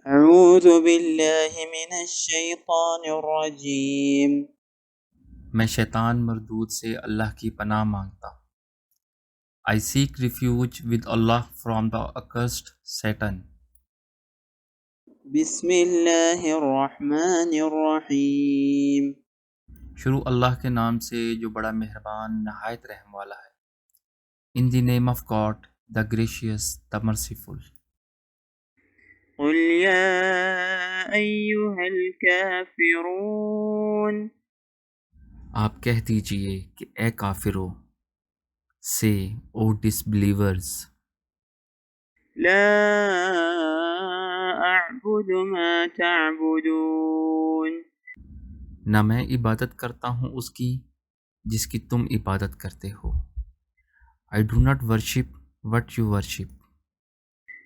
أعوذ بالله من الشيطان الرجيم. میں شیطان مردود سے اللہ کی پناہ مانگتا ہوں۔ I seek refuge with Allah from the accursed Satan۔ بسم الله الرحمن الرحيم. شروع اللہ کے نام سے جو بڑا مہربان نہایت رحم والا ہے۔ In the name of God, the gracious, the merciful۔ قل يا أيها الكافرون. آپ کہہ دیجئے کہ اے کافرو، say, O disbelievers، لا أعبد ما تعبدون. نہ میں عبادت کرتا ہوں اس کی جس کی تم عبادت کرتے ہو۔ I do not worship what you worship،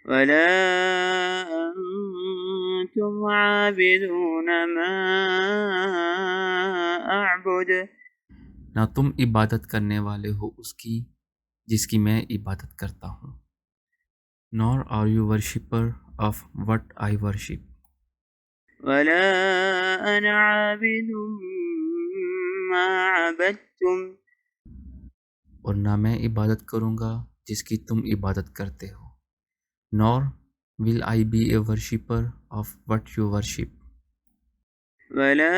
ولا أنتم عابدون ما أعبد. نہ تم عبادت کرنے والے ہو اس کی جس کی میں عبادت کرتا ہوں۔ Nor are you worshipper of what I worship، ولا أنا عابد ما عبدتم. اور نہ میں عبادت کروں گا جس کی تم عبادت کرتے ہو۔ Nor will I be a worshipper of what you worship، ولا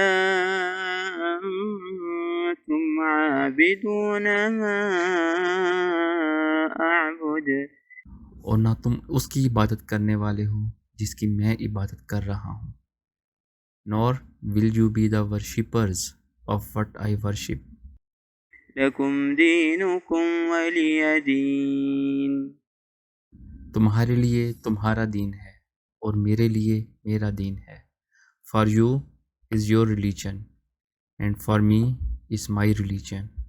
أنتم عابدون ما أعبد. اور نہ تم اس کی عبادت کرنے والے ہو جس کی میں عبادت کر رہا ہوں۔ Nor will you be the worshippers of what I worship۔ لكم دينكم ولي دين. تمہارے لیے تمہارا دین ہے اور میرے لیے میرا دین ہے۔ For you is your religion and for me is my religion۔